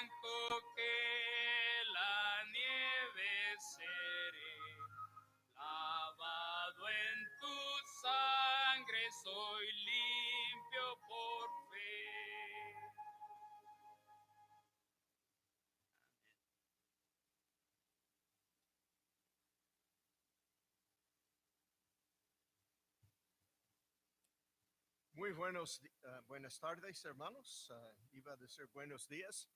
blanco que la nieve seré, lavado en tu sangre soy limpio por fe. Muy buenas tardes, hermanos. Iba a decir buenos días.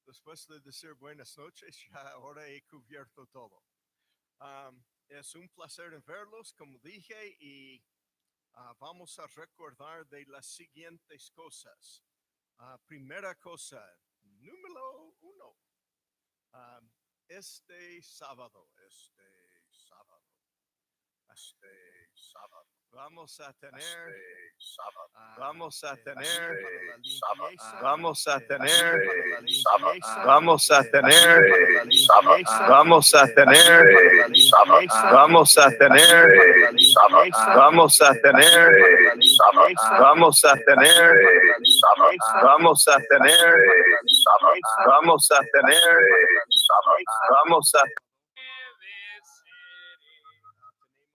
Después de decir buenas noches, ya ahora he cubierto todo. Es un placer en verlos, como dije, y vamos a recordar de las siguientes cosas. Primera cosa, número 1. Este sábado, vamos a tener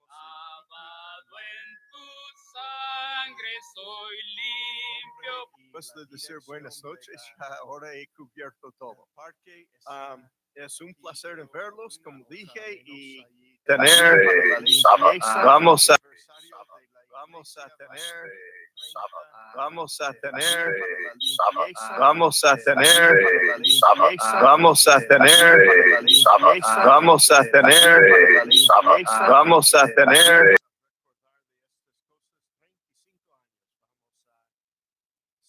Lavado en tu sangre soy limpio. Después de decir buenas noches, ahora he cubierto todo. Es un placer en verlos, como dije, y tener vamos a tener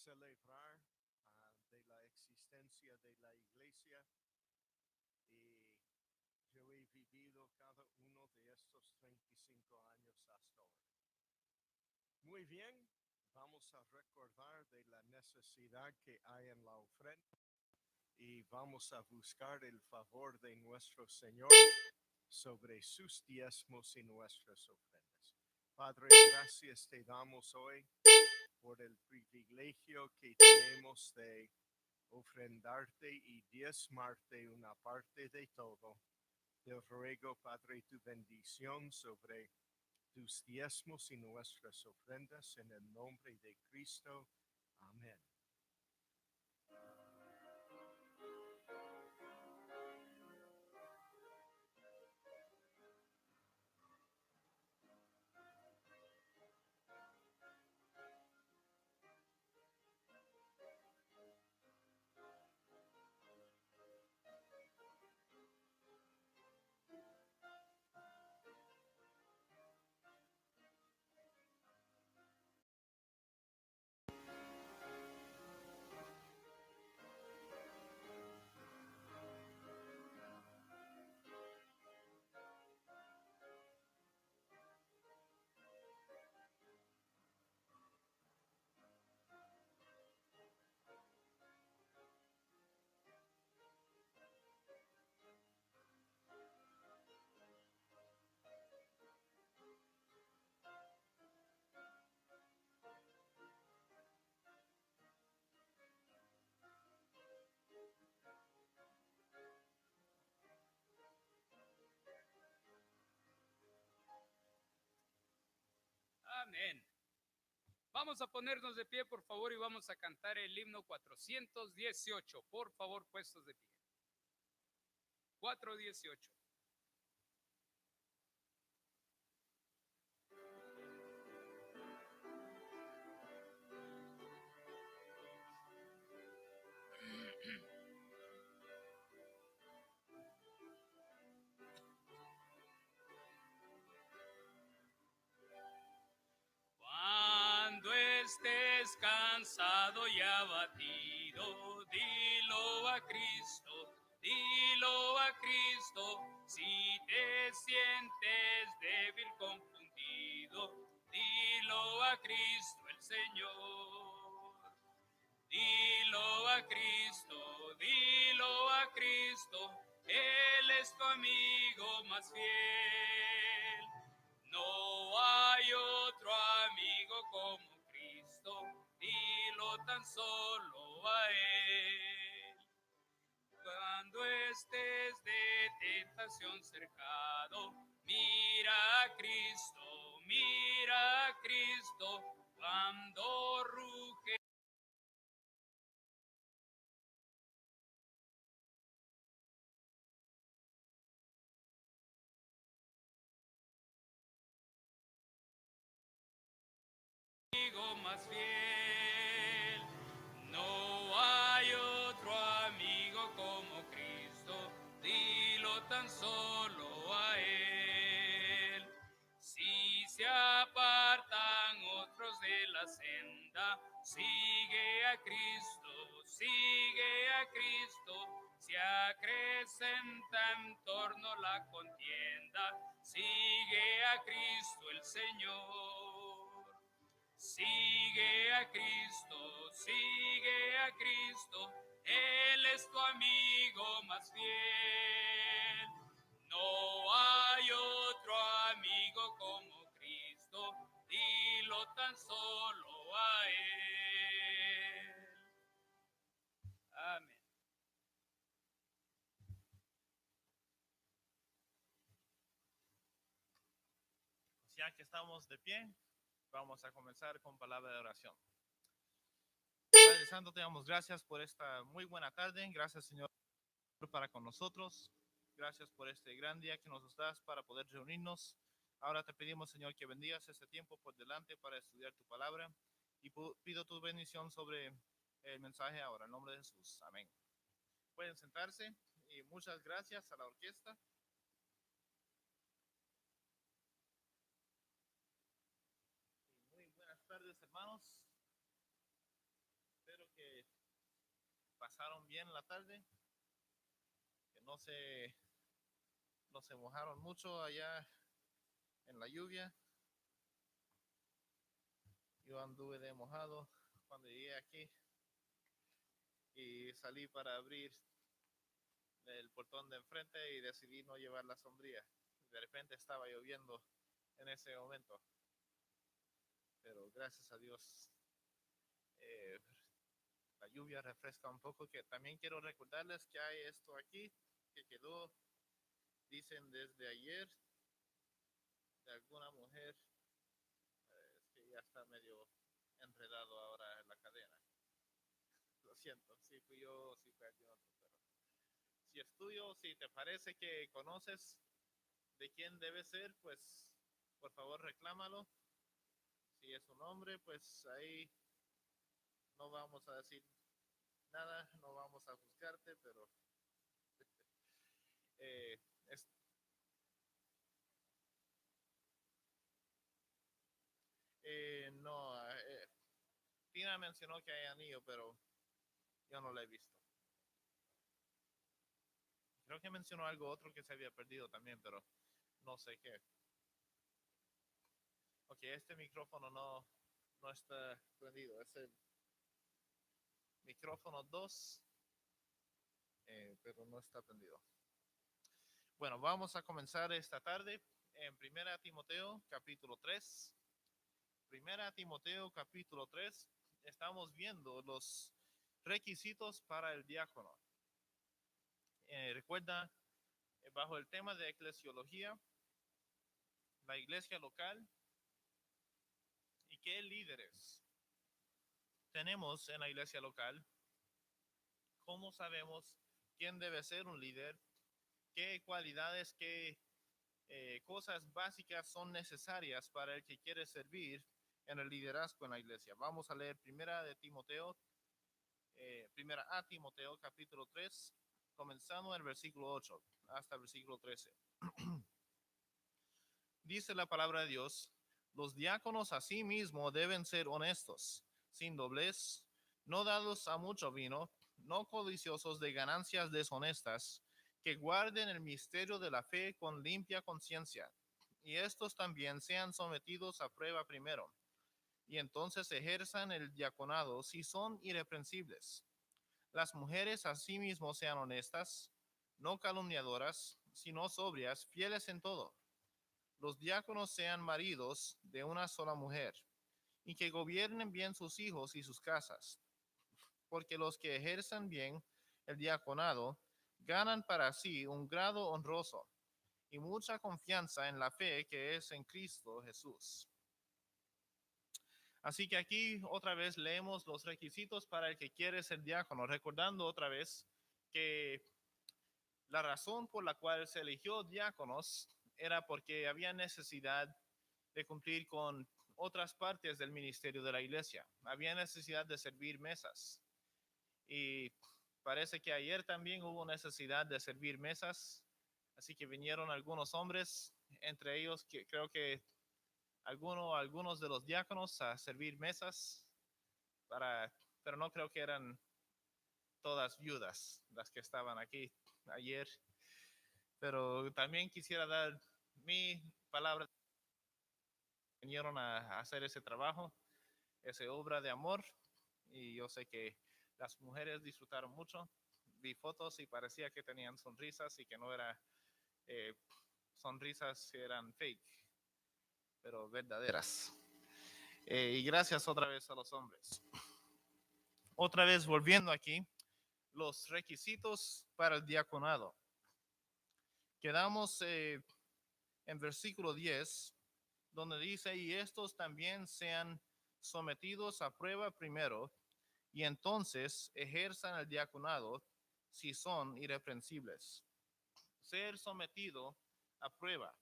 celebrar de la existencia de la iglesia, y yo he vivido cada uno de estos 35 años hasta ahora. Muy bien, vamos a recordar de la necesidad que hay en la ofrenda y vamos a buscar el favor de nuestro Señor sobre sus diezmos y nuestras ofrendas. Padre, gracias te damos hoy por el privilegio que tenemos de ofrendarte y diezmarte una parte de todo. Te ruego, Padre, tu bendición sobre tus diezmos y nuestras ofrendas en el nombre de Cristo. Amén. Amén. Vamos a ponernos de pie, por favor, y vamos a cantar el himno 418. Por favor, puestos de pie. 418. Cuando estés cansado y abatido, dilo a Cristo, dilo a Cristo. Si te sientes débil, confundido, dilo a Cristo el Señor. Dilo a Cristo, dilo a Cristo, Él es tu amigo más fiel. No hay otro amigo como Cristo, dilo tan solo a Él. cuando estés de tentación cercado, mira a Cristo, cuando ruge. Amigo más fiel, no hay otro amigo como Cristo, dilo tan solo a Él. Si se apartan otros de la senda, sigue a Cristo, sigue a Cristo. Se acrecenta en torno la contienda, sigue a Cristo el Señor. Sigue a Cristo, Él es tu amigo más fiel. No hay otro amigo como Cristo, dilo tan solo a Él. Amén. Pues ya que estamos de pie, vamos a comenzar con palabra de oración. Padre Santo, te damos gracias por esta muy buena tarde. Gracias, Señor, para con nosotros. Gracias por este gran día que nos das para poder reunirnos. Ahora te pedimos, Señor, que bendigas este tiempo por delante para estudiar tu palabra y pido tu bendición sobre el mensaje ahora. En nombre de Jesús. Amén. Pueden sentarse y muchas gracias a la orquesta. Muy buenas tardes, hermanos. Espero que pasaron bien la tarde, que no se mojaron mucho allá en la lluvia. Yo anduve de mojado cuando llegué aquí y salí para abrir el portón de enfrente y decidí no llevar la sombrilla. De repente estaba lloviendo en ese momento, pero gracias a Dios la lluvia refresca un poco. Que también quiero recordarles que hay esto aquí que quedó, dicen desde ayer, de alguna mujer que ya está medio enredado ahora en la cadena. Lo siento, si fui yo, si fue alguien otro, pero si es tuyo, si te parece que conoces de quién debe ser, pues por favor reclámalo. Si es un hombre, pues ahí no vamos a decir nada, no vamos a juzgarte, pero es, no, Tina mencionó que hay anillo, pero yo no lo he visto. Creo que mencionó algo otro que se había perdido también, pero no sé qué. Ok, este micrófono no está prendido, es el micrófono 2, pero no está prendido. Bueno, vamos a comenzar esta tarde en 1 Timoteo capítulo 3. 1 Timoteo capítulo 3, estamos viendo los requisitos para el diácono. Recuerda, bajo el tema de eclesiología, la iglesia local y qué líderes tenemos en la iglesia local. ¿Cómo sabemos quién debe ser un líder? ¿Qué cualidades, qué cosas básicas son necesarias para el que quiere servir en el liderazgo en la iglesia? Vamos a leer primera a Timoteo capítulo 3, comenzando en el versículo 8 hasta el versículo 13. Dice la palabra de Dios: los diáconos asimismo deben ser honestos, sin doblez, no dados a mucho vino, no codiciosos de ganancias deshonestas, que guarden el misterio de la fe con limpia conciencia, y estos también sean sometidos a prueba primero, y entonces ejerzan el diaconado si son irreprensibles. Las mujeres asimismo sean honestas, no calumniadoras, sino sobrias, fieles en todo. Los diáconos sean maridos de una sola mujer, y que gobiernen bien sus hijos y sus casas, porque los que ejerzan bien el diaconado ganan para sí un grado honroso y mucha confianza en la fe que es en Cristo Jesús. Así que aquí otra vez leemos los requisitos para el que quiere ser diácono, recordando otra vez que la razón por la cual se eligió diáconos era porque había necesidad de cumplir con otras partes del ministerio de la iglesia. Había necesidad de servir mesas. Y parece que ayer también hubo necesidad de servir mesas. Así que vinieron algunos hombres, entre ellos que creo que algunos de los diáconos a servir mesas, pero no creo que eran todas viudas las que estaban aquí ayer. Pero también quisiera dar mi palabra. Vinieron a hacer ese trabajo, esa obra de amor, y yo sé que las mujeres disfrutaron mucho. Vi fotos y parecía que tenían sonrisas y que no eran sonrisas, eran fake, pero verdaderas. Y gracias otra vez a los hombres. Otra vez volviendo aquí, los requisitos para el diaconado. Quedamos en versículo 10, donde dice, y estos también sean sometidos a prueba primero, y entonces ejerzan el diaconado si son irreprensibles. Ser sometido a prueba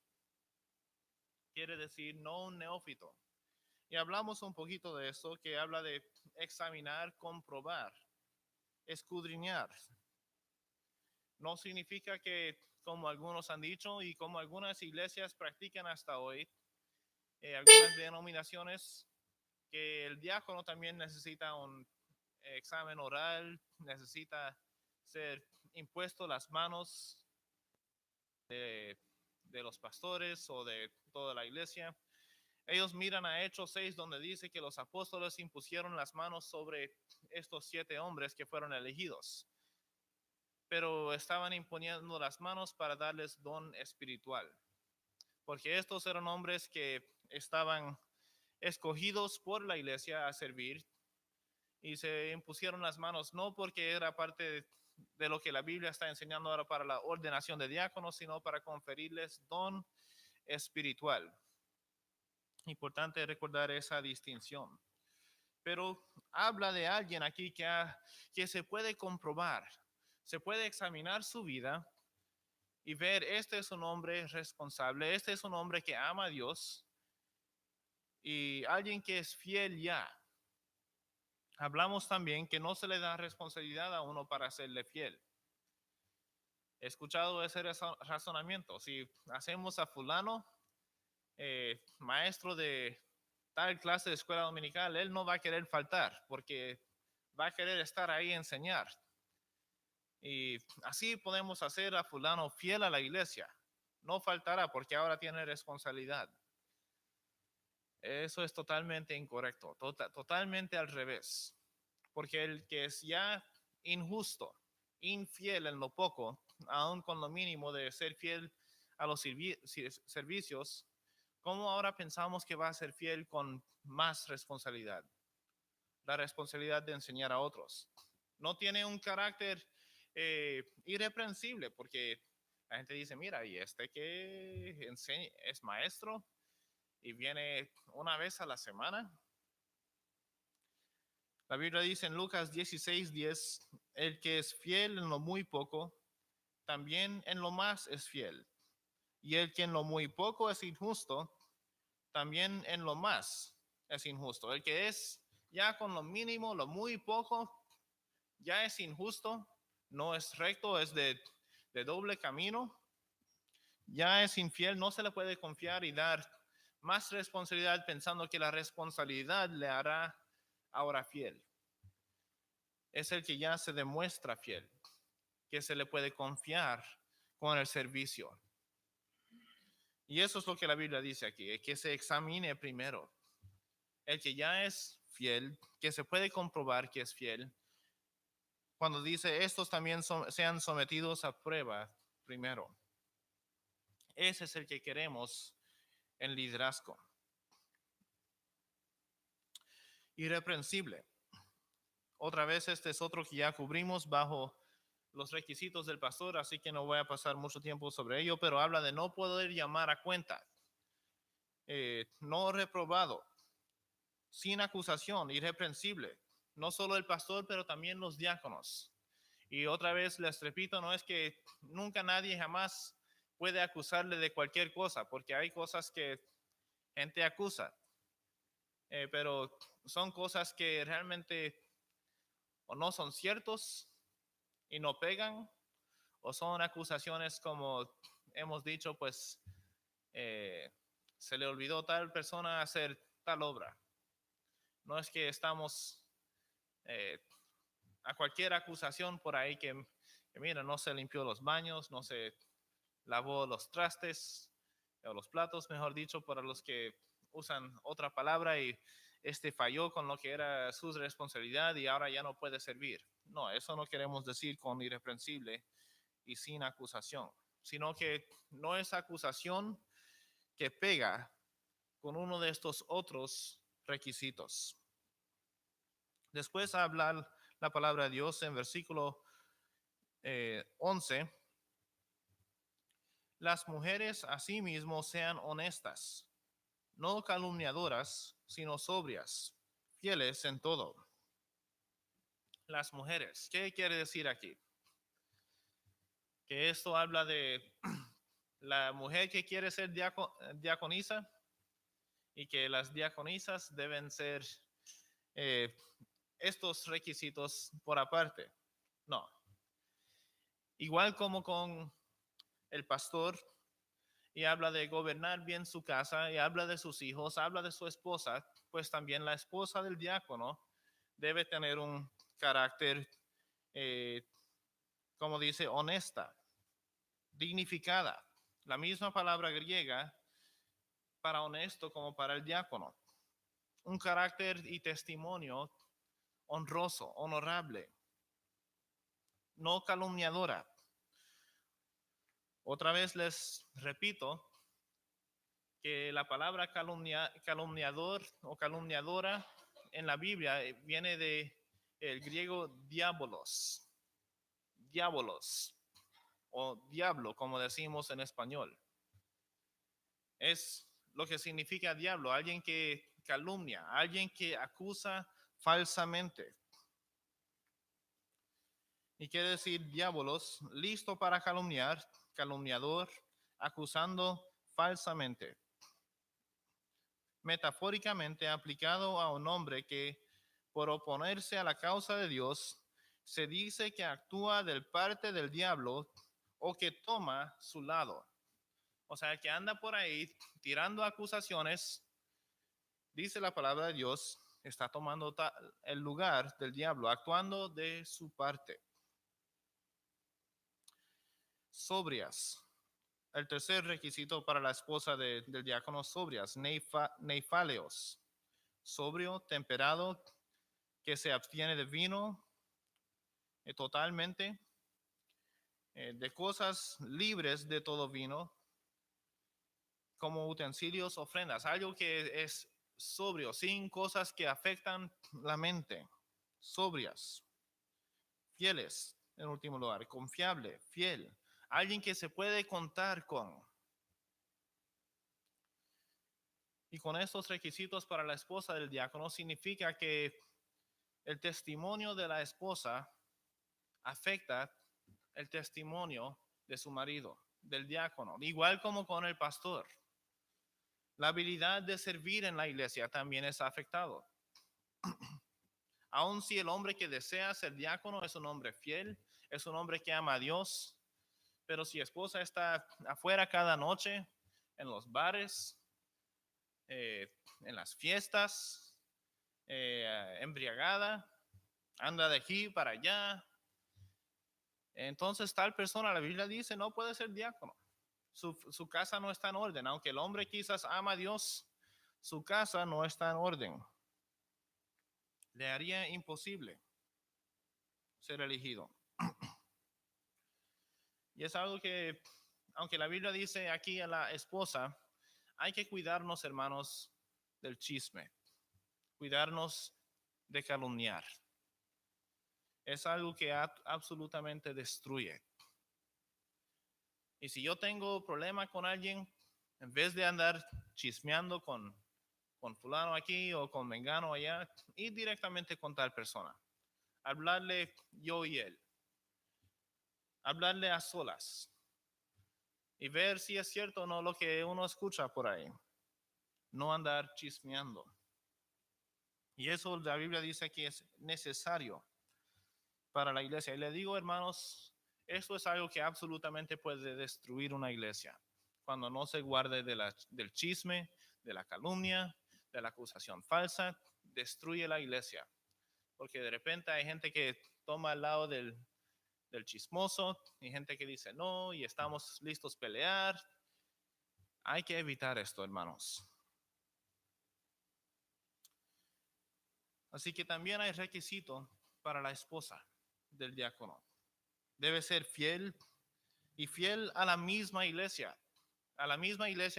quiere decir no un neófito. Y hablamos un poquito de eso, que habla de examinar, comprobar, escudriñar. No significa que, como algunos han dicho y como algunas iglesias practican hasta hoy, algunas denominaciones, que el diácono también necesita un examen oral, necesita ser impuesto las manos de los pastores o de toda la iglesia. Ellos miran a Hechos 6, donde dice que los apóstoles impusieron las manos sobre estos 7 hombres que fueron elegidos, pero estaban imponiendo las manos para darles don espiritual, porque estos eran hombres que estaban escogidos por la iglesia a servir, y se impusieron las manos no porque era parte de lo que la Biblia está enseñando ahora para la ordenación de diáconos, sino para conferirles don espiritual. Importante recordar esa distinción. Pero habla de alguien aquí que se puede comprobar, se puede examinar su vida y ver, este es un hombre responsable, este es un hombre que ama a Dios y alguien que es fiel ya. Hablamos también que no se le da responsabilidad a uno para serle fiel. He escuchado ese razonamiento. Si hacemos a fulano maestro de tal clase de escuela dominical, él no va a querer faltar porque va a querer estar ahí y enseñar. Y así podemos hacer a fulano fiel a la iglesia. No faltará porque ahora tiene responsabilidad. Eso es totalmente incorrecto, totalmente al revés. Porque el que es ya injusto, infiel en lo poco, aún con lo mínimo de ser fiel a los servicios, ¿cómo ahora pensamos que va a ser fiel con más responsabilidad? La responsabilidad de enseñar a otros. No tiene un carácter irreprensible, porque la gente dice, mira, y este que enseña, es maestro y viene una vez a la semana. La Biblia dice en Lucas 16:10, el que es fiel en lo muy poco, también en lo más es fiel. Y el que en lo muy poco es injusto, también en lo más es injusto. El que es ya con lo mínimo, lo muy poco, ya es injusto, no es recto, es de doble camino, ya es infiel, no se le puede confiar y dar más responsabilidad pensando que la responsabilidad le hará ahora fiel. Es el que ya se demuestra fiel, que se le puede confiar con el servicio. Y eso es lo que la Biblia dice aquí, que se examine primero. El que ya es fiel, que se puede comprobar que es fiel, cuando dice estos también sean sometidos a prueba primero. Ese es el que queremos en liderazgo. Irreprensible. Otra vez este es otro que ya cubrimos bajo los requisitos del pastor, así que no voy a pasar mucho tiempo sobre ello, pero habla de no poder llamar a cuenta, no reprobado, sin acusación, irreprensible, no solo el pastor, pero también los diáconos. Y otra vez les repito, no es que nunca nadie jamás puede acusarle de cualquier cosa, porque hay cosas que gente acusa, pero son cosas que realmente o no son ciertos y no pegan, o son acusaciones como hemos dicho, pues se le olvidó tal persona hacer tal obra. No es que estamos a cualquier acusación por ahí que mira, no se limpió los baños, no se lavó los trastes o los platos, mejor dicho, para los que usan otra palabra y falló con lo que era su responsabilidad y ahora ya no puede servir. No, eso no queremos decir con irreprensible y sin acusación, sino que no es acusación que pega con uno de estos otros requisitos. Después habla la palabra de Dios en versículo 11. Las mujeres asimismo sean honestas, no calumniadoras, sino sobrias, fieles en todo. Las mujeres, ¿qué quiere decir aquí? Que esto habla de la mujer que quiere ser diaconisa y que las diaconisas deben ser estos requisitos por aparte. No. Igual como con el pastor y habla de gobernar bien su casa y habla de sus hijos, habla de su esposa, pues también la esposa del diácono debe tener un carácter, como dice, honesta, dignificada. La misma palabra griega para honesto como para el diácono. Un carácter y testimonio honroso, honorable, no calumniadora. Otra vez les repito que la palabra calumniador o calumniadora en la Biblia viene de el griego diabolos o diablo, como decimos en español. Es lo que significa diablo, alguien que calumnia, alguien que acusa falsamente. Y quiere decir diabolos, listo para calumniar, calumniador, acusando falsamente. Metafóricamente aplicado a un hombre que, por oponerse a la causa de Dios, se dice que actúa del parte del diablo o que toma su lado. O sea, que anda por ahí tirando acusaciones, dice la palabra de Dios, está tomando el lugar del diablo, actuando de su parte. Sobrias. El tercer requisito para la esposa del diácono, sobrias, neifaleos. Sobrio, temperado, que se abstiene de vino totalmente, de cosas libres de todo vino, como utensilios, ofrendas, algo que es sobrio, sin cosas que afectan la mente, sobrias, fieles, en último lugar, confiable, fiel, alguien que se puede contar con. Y con estos requisitos para la esposa del diácono significa que el testimonio de la esposa afecta el testimonio de su marido, del diácono, igual como con el pastor. La habilidad de servir en la iglesia también es afectado. Aun si el hombre que desea ser diácono es un hombre fiel, es un hombre que ama a Dios, pero si esposa está afuera cada noche, en los bares, en las fiestas, embriagada, anda de aquí para allá, entonces tal persona, la Biblia dice, no puede ser diácono. Su casa no está en orden. Aunque el hombre quizás ama a Dios, su casa no está en orden. Le haría imposible ser elegido. Y es algo que, aunque la Biblia dice aquí a la esposa, hay que cuidarnos, hermanos, del chisme, cuidarnos de calumniar. Es algo que absolutamente destruye. Y si yo tengo problema con alguien, en vez de andar chismeando con fulano aquí o con mengano allá, ir directamente con tal persona. Hablarle yo y él. Hablarle a solas. Y ver si es cierto o no lo que uno escucha por ahí. No andar chismeando. Y eso la Biblia dice que es necesario para la iglesia. Y le digo, hermanos, esto es algo que absolutamente puede destruir una iglesia. Cuando no se guarde del chisme, de la calumnia, de la acusación falsa, destruye la iglesia. Porque de repente hay gente que toma el lado del chismoso y gente que dice no y estamos listos a pelear. Hay que evitar esto, hermanos. Así que también hay requisito para la esposa del diácono. Debe ser fiel y fiel a la misma iglesia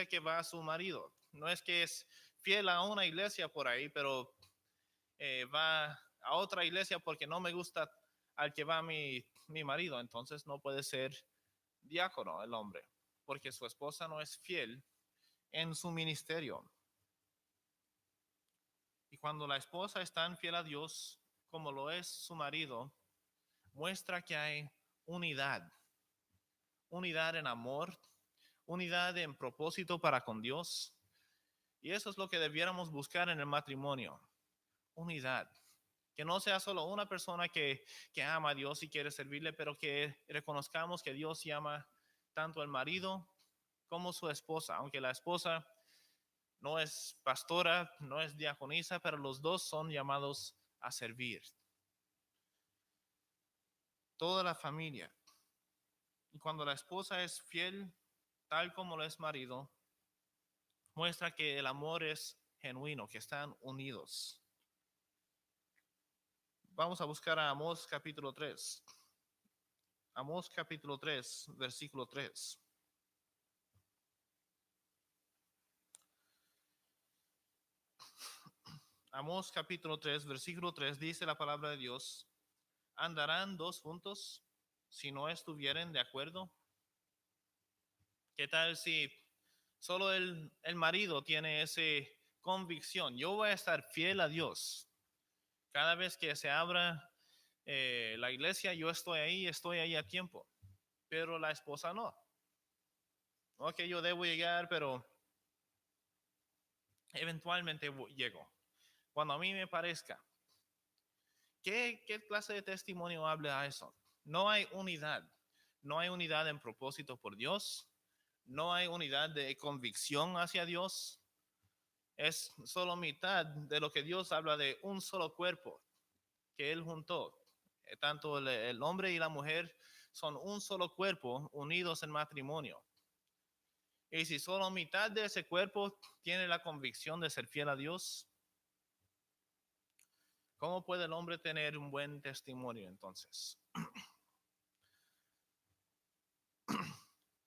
que va a su marido. No es que es fiel a una iglesia por ahí, pero va a otra iglesia porque no me gusta al que va mi marido. Entonces no puede ser diácono el hombre, porque su esposa no es fiel en su ministerio. Y cuando la esposa es tan fiel a Dios como lo es su marido, muestra que hay unidad en amor, unidad en propósito para con Dios. Y eso es lo que debiéramos buscar en el matrimonio, unidad. Que no sea solo una persona que ama a Dios y quiere servirle, pero que reconozcamos que Dios llama tanto al marido como su esposa, aunque la esposa no es pastora, no es diaconisa, pero los dos son llamados a servir. Toda la familia. Y cuando la esposa es fiel, tal como lo es marido, muestra que el amor es genuino, que están unidos. Vamos a buscar a Amós capítulo 3. Amós capítulo 3, versículo 3. Amós capítulo 3, versículo 3 dice la palabra de Dios: ¿andarán dos juntos si no estuvieren de acuerdo? ¿Qué tal si solo el marido tiene esa convicción? Yo voy a estar fiel a Dios. Cada vez que se abra la iglesia, yo estoy ahí a tiempo. Pero la esposa no. Ok, yo debo llegar, pero eventualmente llego. Cuando a mí me parezca. ¿Qué clase de testimonio habla a eso? No hay unidad. No hay unidad en propósito por Dios. No hay unidad de convicción hacia Dios. Es solo mitad de lo que Dios habla de un solo cuerpo que Él juntó. Tanto el hombre y la mujer son un solo cuerpo unidos en matrimonio. Y si solo mitad de ese cuerpo tiene la convicción de ser fiel a Dios, ¿cómo puede el hombre tener un buen testimonio entonces?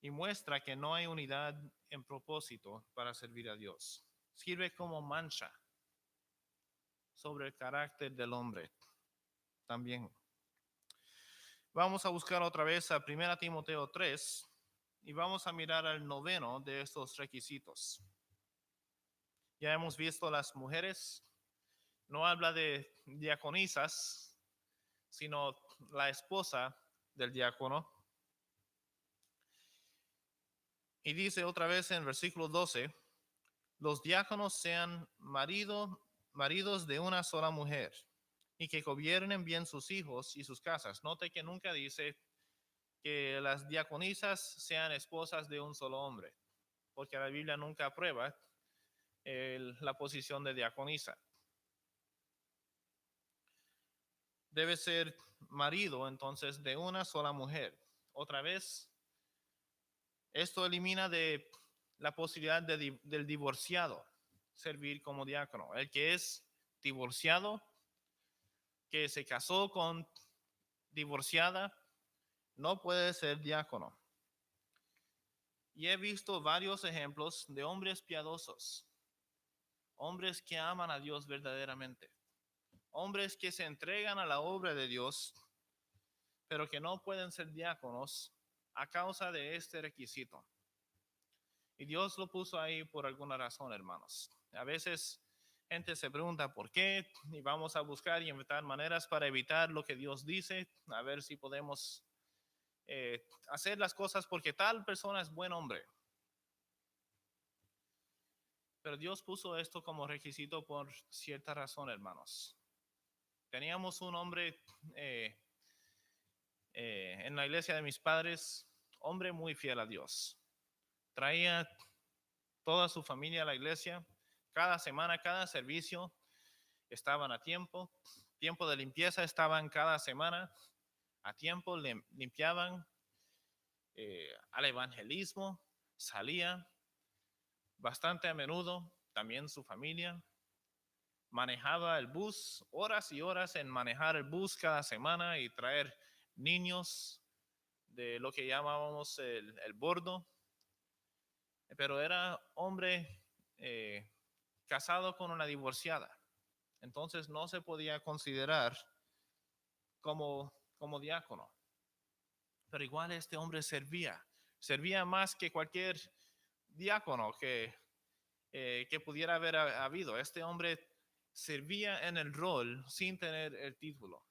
Y muestra que no hay unidad en propósito para servir a Dios. Sirve como mancha sobre el carácter del hombre también. Vamos a buscar otra vez a 1 Timoteo 3 y vamos a mirar al noveno de estos requisitos. Ya hemos visto las mujeres, no habla de diaconisas, sino la esposa del diácono. Y dice otra vez en versículo 12, los diáconos sean maridos de una sola mujer y que gobiernen bien sus hijos y sus casas. Note que nunca dice que las diaconisas sean esposas de un solo hombre, porque la Biblia nunca aprueba la posición de diaconisa. Debe ser marido entonces de una sola mujer. Otra vez, esto elimina de la posibilidad del divorciado servir como diácono. El que es divorciado, que se casó con divorciada, no puede ser diácono. Y he visto varios ejemplos de hombres piadosos, hombres que aman a Dios verdaderamente, hombres que se entregan a la obra de Dios pero que no pueden ser diáconos a causa de este requisito. Y Dios lo puso ahí por alguna razón, hermanos. A veces gente se pregunta por qué y vamos a buscar y inventar maneras para evitar lo que Dios dice, a ver si podemos hacer las cosas porque tal persona es buen hombre. Pero Dios puso esto como requisito por cierta razón, hermanos. Teníamos un hombre en la iglesia de mis padres, hombre muy fiel a Dios. Traía toda su familia a la iglesia, cada semana, cada servicio, estaban a tiempo. Tiempo de limpieza estaban cada semana a tiempo, limpiaban. Al evangelismo salía bastante a menudo, también su familia. Manejaba el bus, horas y horas en manejar el bus cada semana y traer niños de lo que llamábamos el bordo. Pero era hombre casado con una divorciada. Entonces no se podía considerar como diácono. Pero igual este hombre servía más que cualquier diácono que pudiera haber habido. Este hombre servía en el rol sin tener el título.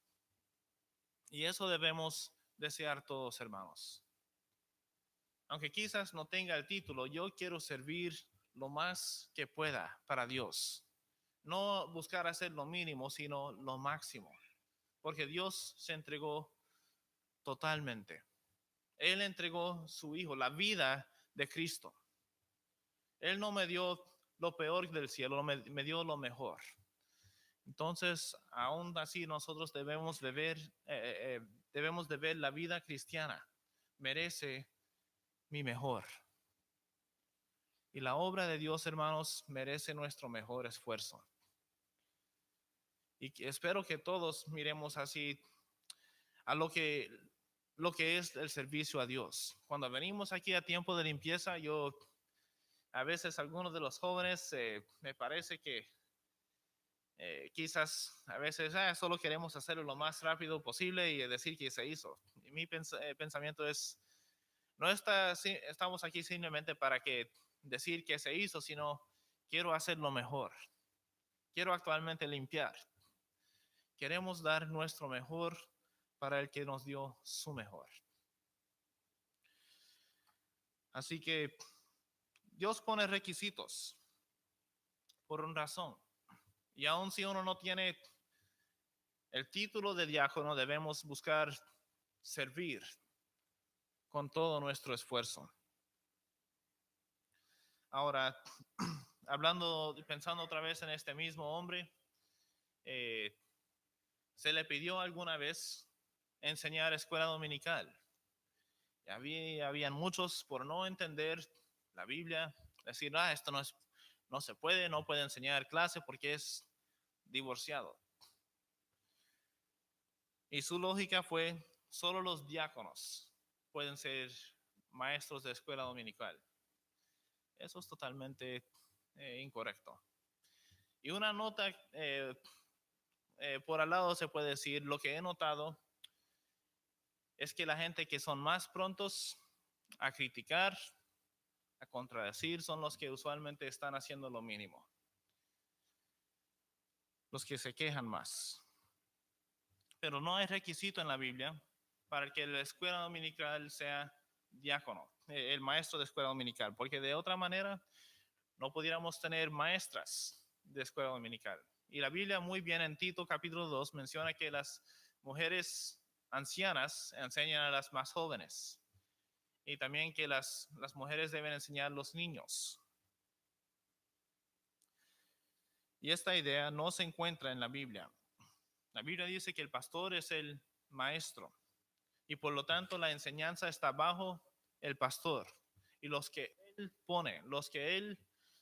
Y eso debemos desear todos, hermanos. Aunque quizás no tenga el título, yo quiero servir lo más que pueda para Dios. No buscar hacer lo mínimo, sino lo máximo. Porque Dios se entregó totalmente. Él entregó su Hijo, la vida de Cristo. Él no me dio lo peor del cielo, me dio lo mejor. Entonces, aún así, nosotros debemos de ver la vida cristiana. Merece mi mejor. Y la obra de Dios, hermanos, merece nuestro mejor esfuerzo. Y espero que todos miremos así a lo que es el servicio a Dios. Cuando venimos aquí a tiempo de limpieza, a veces algunos de los jóvenes me parece que quizás a veces solo queremos hacerlo lo más rápido posible y decir que se hizo. Y mi pensamiento es, no estamos aquí simplemente para decir que se hizo, sino quiero hacer lo mejor. Quiero actualmente limpiar. Queremos dar nuestro mejor para el que nos dio su mejor. Así que Dios pone requisitos por una razón. Y aun si uno no tiene el título de diácono, debemos buscar servir con todo nuestro esfuerzo. Ahora, pensando otra vez en este mismo hombre, se le pidió alguna vez enseñar escuela dominical. Habían muchos por no entender la Biblia, decir, esto no se puede, no puede enseñar clase porque es divorciado. Y su lógica fue, solo los diáconos pueden ser maestros de escuela dominical. Eso es totalmente incorrecto. Y una nota por al lado se puede decir, lo que he notado es que la gente que son más prontos a criticar, a contradecir, son los que usualmente están haciendo lo mínimo. Los que se quejan más. Pero no hay requisito en la Biblia para que la escuela dominical sea diácono, el maestro de escuela dominical, porque de otra manera no pudiéramos tener maestras de escuela dominical. Y la Biblia muy bien en Tito capítulo 2 menciona que las mujeres ancianas enseñan a las más jóvenes y también que las mujeres deben enseñar a los niños. Y esta idea no se encuentra en la Biblia. La Biblia dice que el pastor es el maestro y por lo tanto la enseñanza está bajo el pastor y los que él pone, los que él,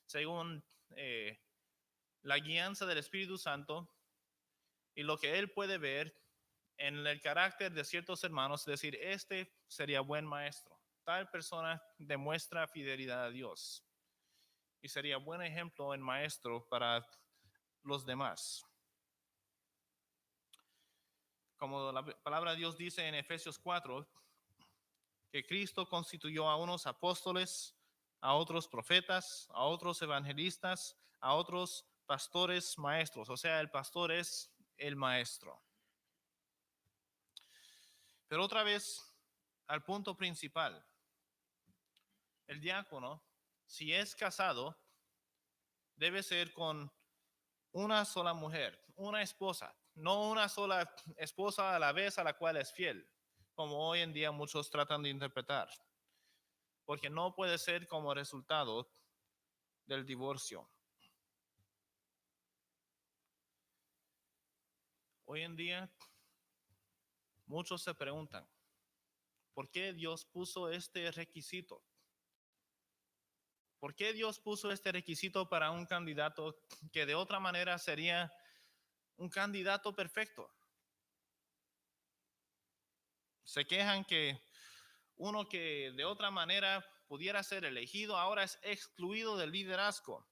según la guianza del Espíritu Santo y lo que él puede ver en el carácter de ciertos hermanos, decir, este sería buen maestro, tal persona demuestra fidelidad a Dios y sería buen ejemplo en maestro para los demás. como la palabra de Dios dice en Efesios 4, que Cristo constituyó a unos apóstoles, a otros profetas, a otros evangelistas, a otros pastores, maestros. O sea, el pastor es el maestro. Pero otra vez, al punto principal. El diácono, si es casado, debe ser con una sola mujer, una esposa, no una sola esposa a la vez a la cual es fiel, como hoy en día muchos tratan de interpretar, porque no puede ser como resultado del divorcio. Hoy en día muchos se preguntan, ¿por qué Dios puso este requisito? ¿Por qué Dios puso este requisito para un candidato que de otra manera sería un candidato perfecto? Se quejan que uno que de otra manera pudiera ser elegido ahora es excluido del liderazgo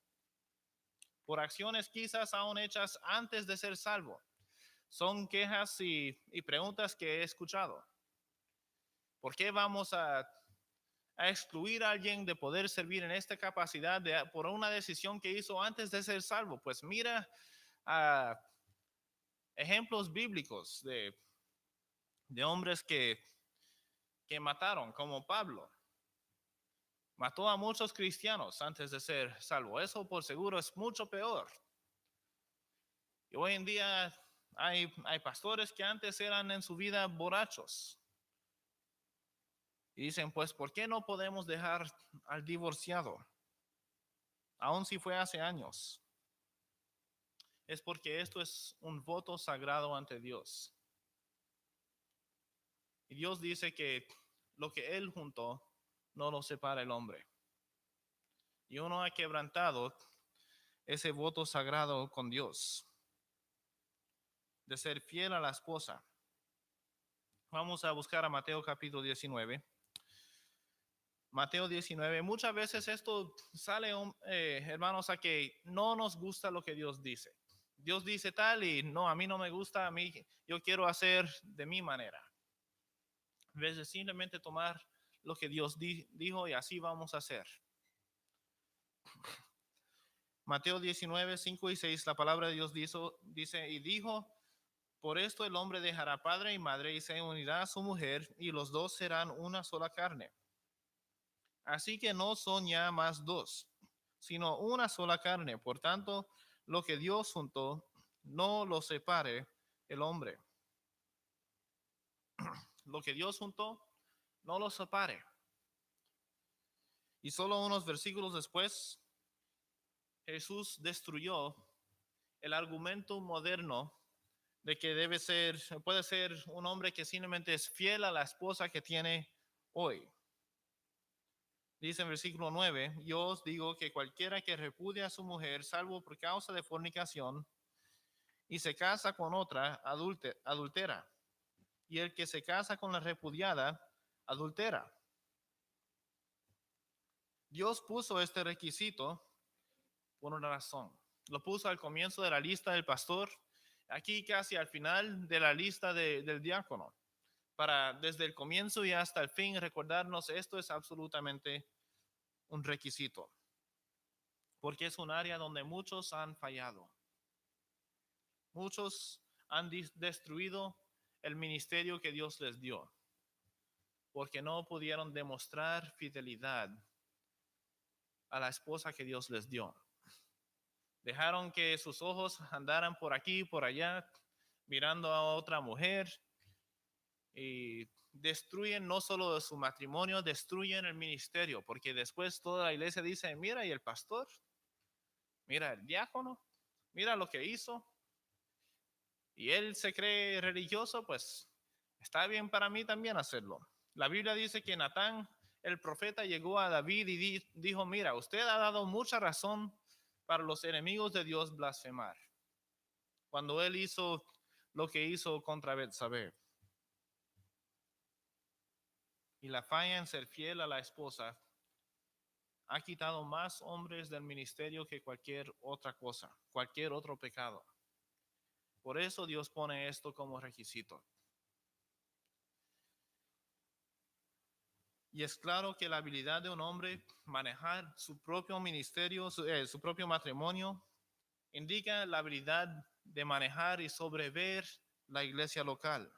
por acciones quizás aún hechas antes de ser salvo. Son quejas y preguntas que he escuchado. ¿Por qué vamos a excluir a alguien de poder servir en esta capacidad por una decisión que hizo antes de ser salvo? Pues mira ejemplos bíblicos de hombres que mataron, como Pablo. Mató a muchos cristianos antes de ser salvo. Eso por seguro es mucho peor. Y hoy en día hay pastores que antes eran en su vida borrachos. Y dicen, pues, ¿por qué no podemos dejar al divorciado? Aun si fue hace años. Es porque esto es un voto sagrado ante Dios. Y Dios dice que lo que Él juntó no lo separa el hombre. Y uno ha quebrantado ese voto sagrado con Dios, de ser fiel a la esposa. Vamos a buscar a Mateo capítulo 19. Mateo 19, muchas veces esto sale, hermanos, a que no nos gusta lo que Dios dice. Dios dice tal y no, a mí no me gusta, yo quiero hacer de mi manera. En vez de simplemente tomar lo que Dios dijo y así vamos a hacer. Mateo 19, 5 y 6, la palabra de Dios dice, y dijo, por esto el hombre dejará padre y madre y se unirá a su mujer y los dos serán una sola carne. Así que no son ya más dos, sino una sola carne. Por tanto, lo que Dios juntó, no lo separe el hombre. Lo que Dios juntó, no lo separe. Y solo unos versículos después, Jesús destruyó el argumento moderno de que puede ser un hombre que simplemente es fiel a la esposa que tiene hoy. Dice en versículo 9, yo os digo que cualquiera que repudia a su mujer, salvo por causa de fornicación, y se casa con otra, adultera. Y el que se casa con la repudiada, adultera. Dios puso este requisito por una razón. Lo puso al comienzo de la lista del pastor, aquí casi al final de la lista del diácono, para desde el comienzo y hasta el fin recordarnos esto es absolutamente un requisito, porque es un área donde muchos han fallado. Muchos han destruido el ministerio que Dios les dio, porque no pudieron demostrar fidelidad a la esposa que Dios les dio. Dejaron que sus ojos andaran por aquí y por allá, mirando a otra mujer, y destruyen no solo su matrimonio, destruyen el ministerio, porque después toda la iglesia dice, mira, y el pastor, mira el diácono, mira lo que hizo, y él se cree religioso, pues está bien para mí también hacerlo. La Biblia dice que Natán, el profeta, llegó a David y dijo, mira, usted ha dado mucha razón para los enemigos de Dios blasfemar, cuando él hizo lo que hizo contra Betsabé. Y la falla en ser fiel a la esposa ha quitado más hombres del ministerio que cualquier otra cosa, cualquier otro pecado. Por eso Dios pone esto como requisito. Y es claro que la habilidad de un hombre manejar su propio ministerio, su propio matrimonio, indica la habilidad de manejar y sobrever la iglesia local.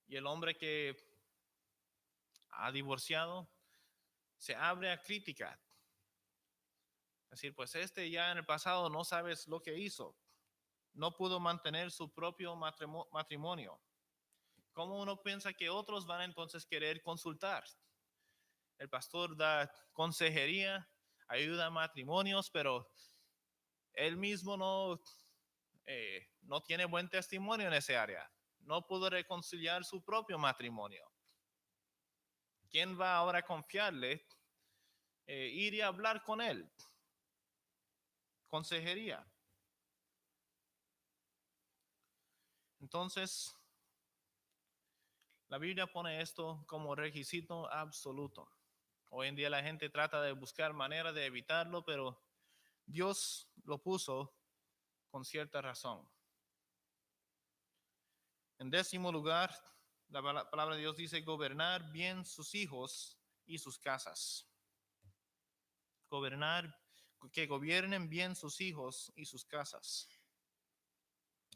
Y el hombre que ha divorciado se abre a crítica. Es decir, pues ya en el pasado no sabes lo que hizo. No pudo mantener su propio matrimonio. ¿Cómo uno piensa que otros van a entonces querer consultar? El pastor da consejería, ayuda a matrimonios, pero él mismo no tiene buen testimonio en ese área. No pudo reconciliar su propio matrimonio. ¿Quién va ahora a confiarle ir y hablar con él? Consejería. Entonces, la Biblia pone esto como requisito absoluto. Hoy en día la gente trata de buscar manera de evitarlo, pero Dios lo puso con cierta razón. En 10º lugar, la palabra de Dios dice gobernar bien sus hijos y sus casas. Que gobiernen bien sus hijos y sus casas.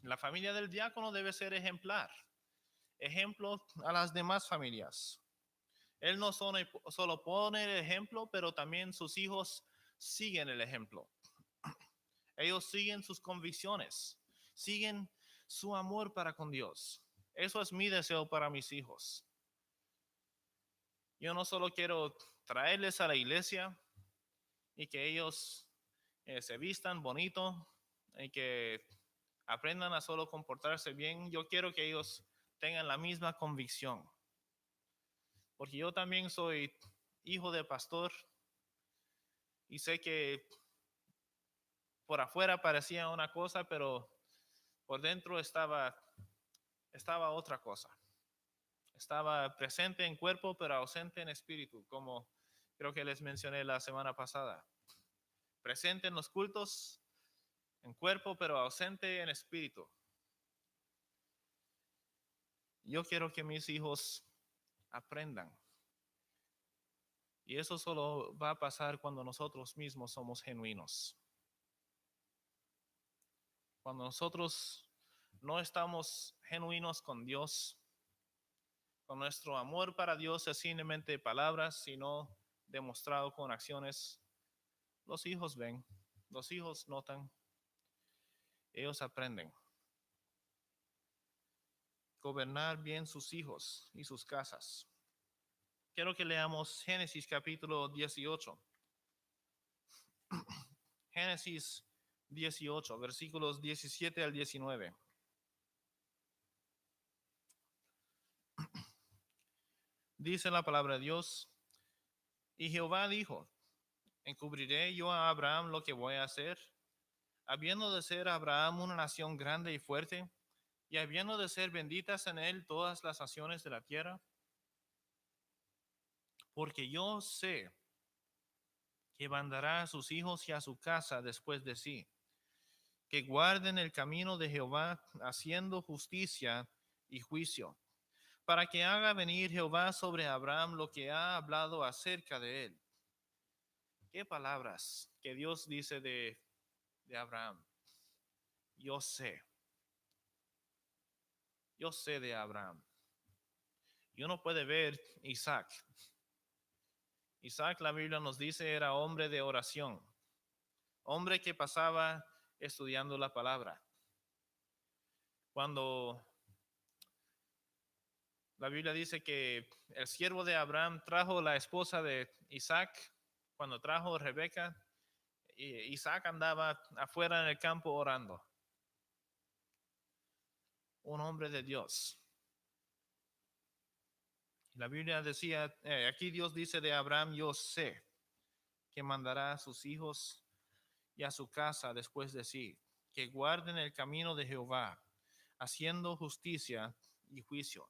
La familia del diácono debe ser ejemplar, ejemplo a las demás familias. Él no solo pone el ejemplo, pero también sus hijos siguen el ejemplo. Ellos siguen sus convicciones, siguen su amor para con Dios. Eso es mi deseo para mis hijos. Yo no solo quiero traerles a la iglesia y que ellos se vistan bonito y que aprendan a solo comportarse bien. Yo quiero que ellos tengan la misma convicción. Porque yo también soy hijo de pastor y sé que por afuera parecía una cosa, pero por dentro estaba otra cosa. Estaba presente en cuerpo, pero ausente en espíritu, como creo que les mencioné la semana pasada. Presente en los cultos, en cuerpo, pero ausente en espíritu. Yo quiero que mis hijos aprendan. Y eso solo va a pasar cuando nosotros mismos somos genuinos. Cuando nosotros no estamos genuinos con Dios, con nuestro amor para Dios es simplemente palabras, sino demostrado con acciones, los hijos ven, los hijos notan, ellos aprenden. Gobernar bien sus hijos y sus casas. Quiero que leamos Génesis capítulo 18. Génesis 18, versículos 17 al 19. Dice la palabra de Dios, y Jehová dijo, ¿encubriré yo a Abraham lo que voy a hacer? Habiendo de ser Abraham una nación grande y fuerte, y habiendo de ser benditas en él todas las naciones de la tierra, porque yo sé que mandará a sus hijos y a su casa después de sí, que guarden el camino de Jehová, haciendo justicia y juicio, para que haga venir Jehová sobre Abraham lo que ha hablado acerca de él. ¿Qué palabras que Dios dice de Abraham? Yo sé de Abraham. Y uno puede ver Isaac. Isaac, la Biblia nos dice, era hombre de oración, hombre que pasaba estudiando la palabra. Cuando la Biblia dice que el siervo de Abraham trajo la esposa de Isaac, cuando trajo Rebeca, Isaac andaba afuera en el campo orando. Un hombre de Dios. La Biblia decía, aquí Dios dice de Abraham, yo sé que mandará a sus hijos y a su casa después de sí, que guarden el camino de Jehová, haciendo justicia y juicio.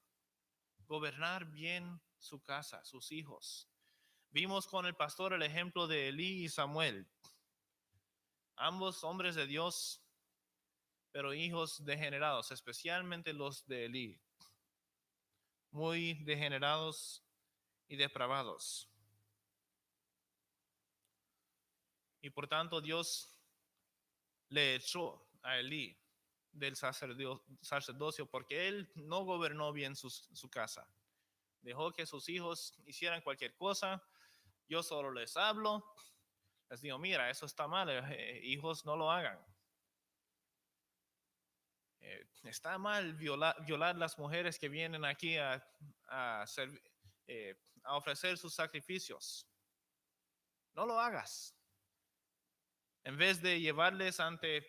Gobernar bien su casa, sus hijos. Vimos con el pastor el ejemplo de Elí y Samuel. Ambos hombres de Dios, pero hijos degenerados, especialmente los de Elí. muy degenerados y depravados. Y por tanto Dios le echó a Elí del sacerdocio porque él no gobernó bien su casa. Dejó que sus hijos hicieran cualquier cosa. Yo solo les hablo. Les digo, mira, eso está mal, hijos, no lo hagan. Está mal violar las mujeres que vienen aquí a ofrecer sus sacrificios. No lo hagas. En vez de llevarles ante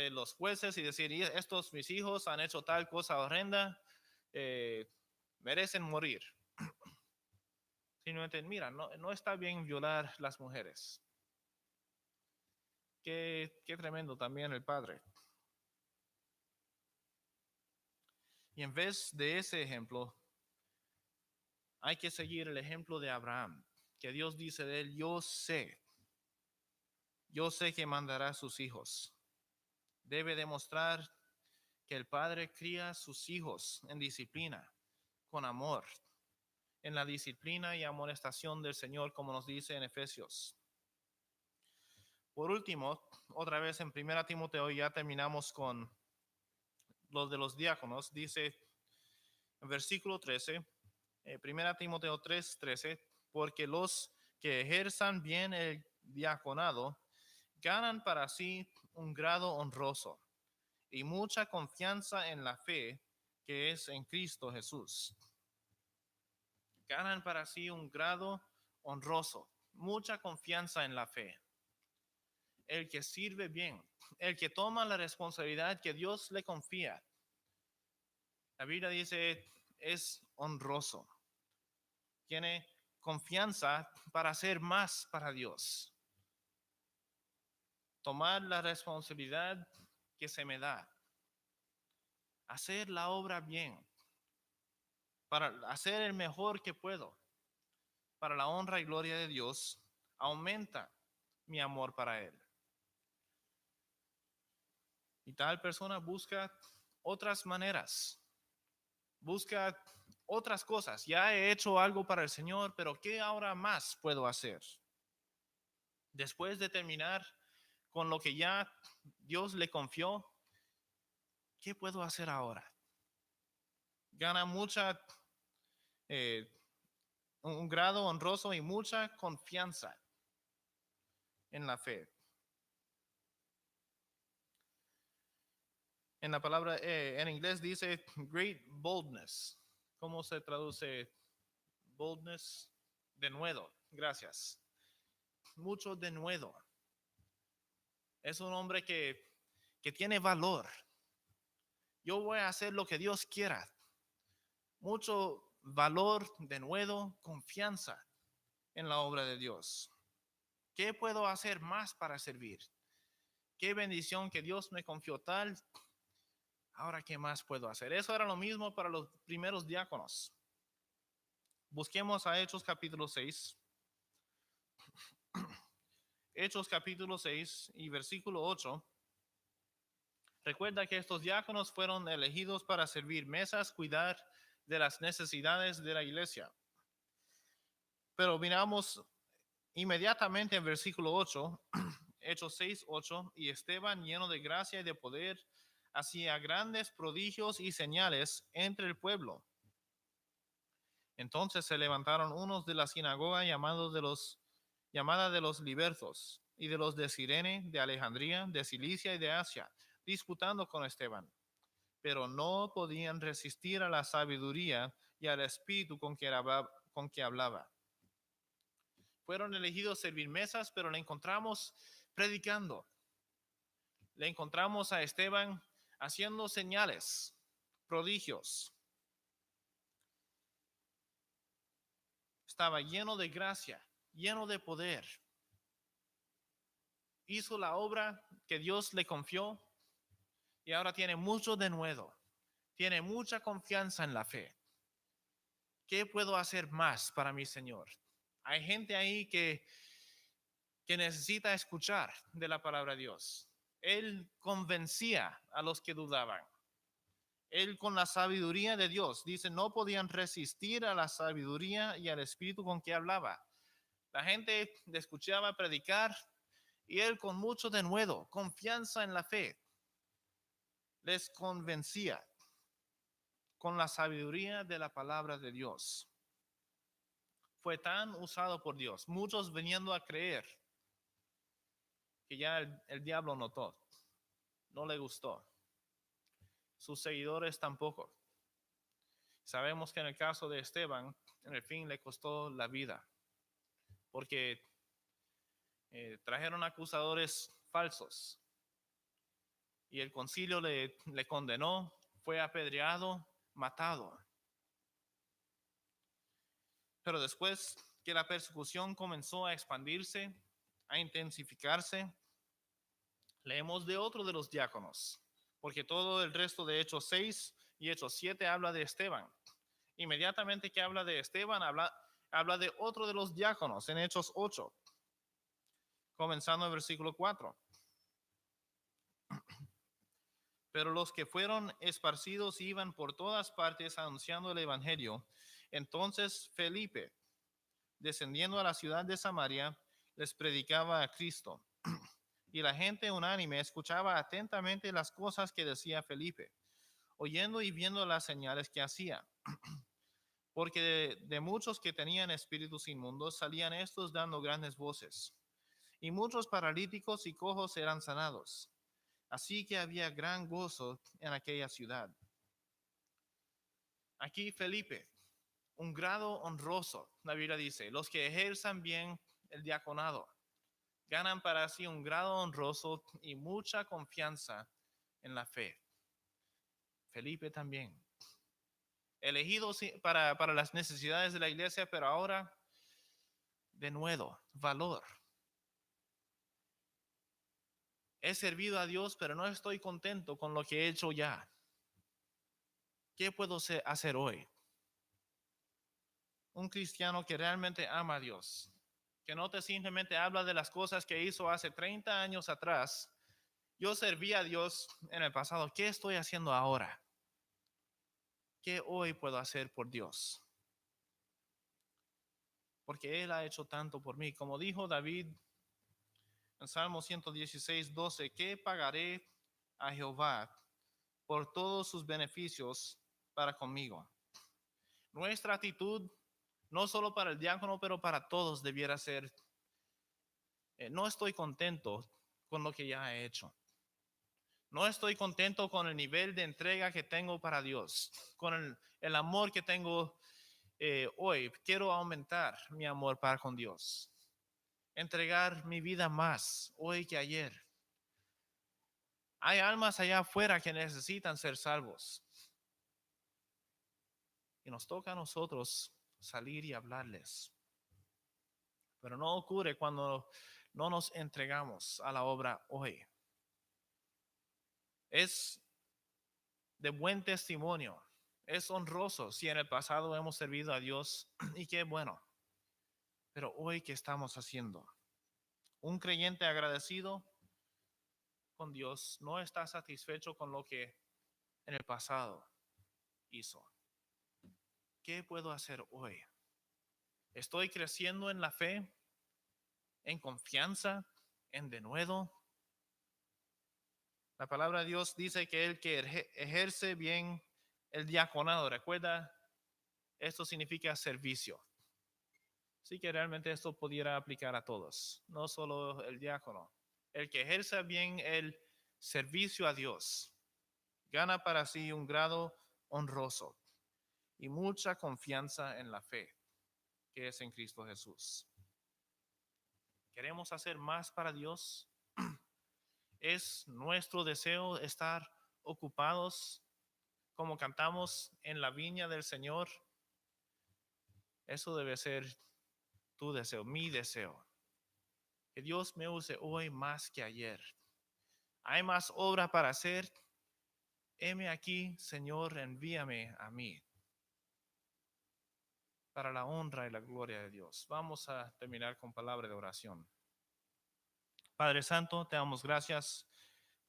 los jueces y decir, estos mis hijos han hecho tal cosa horrenda, merecen morir. Simplemente, mira, no está bien violar las mujeres. Qué tremendo también el padre. Y en vez de ese ejemplo, hay que seguir el ejemplo de Abraham, que Dios dice de él, yo sé que mandará a sus hijos. Debe demostrar que el padre cría a sus hijos en disciplina, con amor, en la disciplina y amonestación del Señor, como nos dice en Efesios. Por último, otra vez en 1 Timoteo, ya terminamos con los de los diáconos, dice en versículo 13, 1 Timoteo 3:13, porque los que ejerzan bien el diaconado ganan para sí un grado honroso y mucha confianza en la fe que es en Cristo Jesús. Ganan para sí un grado honroso, mucha confianza en la fe. El que sirve bien, el que toma la responsabilidad que Dios le confía. La Biblia dice, es honroso. Tiene confianza para hacer más para Dios. Tomar la responsabilidad que se me da. Hacer la obra bien. Para hacer el mejor que puedo. Para la honra y gloria de Dios, aumenta mi amor para Él. Y tal persona busca otras maneras. Busca otras cosas. Ya he hecho algo para el Señor, pero ¿qué ahora más puedo hacer? Después de terminar con lo que ya Dios le confió, ¿qué puedo hacer ahora? Gana un grado honroso y mucha confianza en la fe. En la palabra, en inglés dice great boldness. ¿Cómo se traduce boldness? Denuedo, gracias. Mucho denuedo. Es un hombre que tiene valor. Yo voy a hacer lo que Dios quiera. Mucho valor, denuedo, confianza en la obra de Dios. ¿Qué puedo hacer más para servir? Qué bendición que Dios me confió tal. Ahora, ¿qué más puedo hacer? Eso era lo mismo para los primeros diáconos. Busquemos a Hechos capítulo 6. Hechos capítulo 6 y versículo 8. Recuerda que estos diáconos fueron elegidos para servir mesas, cuidar de las necesidades de la iglesia. Pero miramos inmediatamente en versículo 8, Hechos 6, 8, y Esteban, lleno de gracia y de poder, hacía grandes prodigios y señales entre el pueblo. Entonces se levantaron unos de la sinagoga llamada de los libertos y de los de Cirene, de Alejandría, de Cilicia y de Asia, disputando con Esteban. Pero no podían resistir a la sabiduría y al espíritu con que hablaba. Fueron elegidos servir mesas, pero le encontramos predicando. Le encontramos a Esteban haciendo señales, prodigios. Estaba lleno de gracia, lleno de poder. Hizo la obra que Dios le confió y ahora tiene mucho denuedo. Tiene mucha confianza en la fe. ¿Qué puedo hacer más para mi Señor? Hay gente ahí que necesita escuchar de la palabra de Dios. Él convencía a los que dudaban. Él con la sabiduría de Dios, dice, no podían resistir a la sabiduría y al espíritu con que hablaba. La gente le escuchaba predicar y él con mucho denuedo, confianza en la fe, les convencía con la sabiduría de la palabra de Dios. Fue tan usado por Dios, muchos viniendo a creer, que ya el diablo notó, no le gustó. Sus seguidores tampoco. Sabemos que en el caso de Esteban, en el fin le costó la vida, porque trajeron acusadores falsos y el concilio le condenó, fue apedreado, matado. Pero después que la persecución comenzó a expandirse, a intensificarse, leemos de otro de los diáconos, porque todo el resto de Hechos 6 y Hechos 7 habla de Esteban. Inmediatamente que habla de Esteban, habla de otro de los diáconos en Hechos 8, comenzando en versículo 4. Pero los que fueron esparcidos iban por todas partes anunciando el evangelio. Entonces Felipe, descendiendo a la ciudad de Samaria, les predicaba a Cristo. Y la gente unánime escuchaba atentamente las cosas que decía Felipe, oyendo y viendo las señales que hacía. Porque de muchos que tenían espíritus inmundos salían estos dando grandes voces. Y muchos paralíticos y cojos eran sanados. Así que había gran gozo en aquella ciudad. Aquí Felipe, un grado honroso, la Biblia dice, los que ejerzan bien el diaconado ganan para sí un grado honroso y mucha confianza en la fe. Felipe también, elegido para las necesidades de la iglesia, pero ahora de nuevo, valor. He servido a Dios, pero no estoy contento con lo que he hecho ya. ¿Qué puedo hacer hoy? Un cristiano que realmente ama a Dios, que no te simplemente habla de las cosas que hizo hace 30 años atrás. Yo serví a Dios en el pasado. ¿Qué estoy haciendo ahora? ¿Qué hoy puedo hacer por Dios? Porque Él ha hecho tanto por mí. Como dijo David en Salmo 116, 12, ¿qué pagaré a Jehová por todos sus beneficios para conmigo? Nuestra actitud, no solo para el diácono, pero para todos debiera ser, no estoy contento con lo que ya he hecho. No estoy contento con el nivel de entrega que tengo para Dios, con el amor que tengo hoy. Quiero aumentar mi amor para con Dios. Entregar mi vida más hoy que ayer. Hay almas allá afuera que necesitan ser salvos. Y nos toca a nosotros salir y hablarles. Pero no ocurre cuando no nos entregamos a la obra hoy. Es de buen testimonio. Es honroso si en el pasado hemos servido a Dios y qué bueno. Pero hoy, ¿qué estamos haciendo? Un creyente agradecido con Dios no está satisfecho con lo que en el pasado hizo. ¿Qué puedo hacer hoy? ¿Estoy creciendo en la fe, en confianza, en denuedo? La palabra de Dios dice que el que ejerce bien el diaconado, recuerda, esto significa servicio. Así que realmente esto pudiera aplicar a todos, no solo el diácono. El que ejerza bien el servicio a Dios gana para sí un grado honroso y mucha confianza en la fe que es en Cristo Jesús. ¿Queremos hacer más para Dios? ¿Es nuestro deseo estar ocupados como cantamos en la viña del Señor? Eso debe ser tu deseo, mi deseo. Que Dios me use hoy más que ayer. Hay más obra para hacer. Heme aquí, Señor, envíame a mí. Para la honra y la gloria de Dios. Vamos a terminar con palabra de oración. Padre Santo, te damos gracias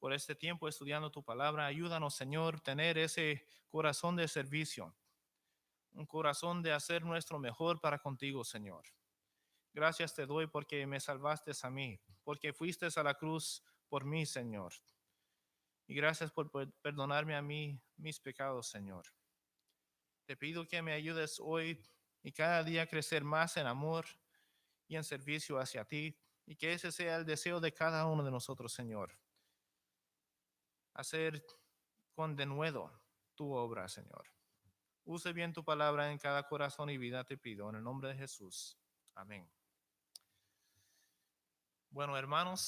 por este tiempo estudiando tu palabra. Ayúdanos, Señor, tener ese corazón de servicio, un corazón de hacer nuestro mejor para contigo, Señor. Gracias te doy porque me salvaste a mí, porque fuiste a la cruz por mí, Señor. Y gracias por perdonarme a mí mis pecados, Señor. Te pido que me ayudes hoy y cada día a crecer más en amor y en servicio hacia ti, y que ese sea el deseo de cada uno de nosotros, Señor. Hacer con denuedo tu obra, Señor. Use bien tu palabra en cada corazón y vida, te pido, en el nombre de Jesús. Amén. Bueno, hermanos,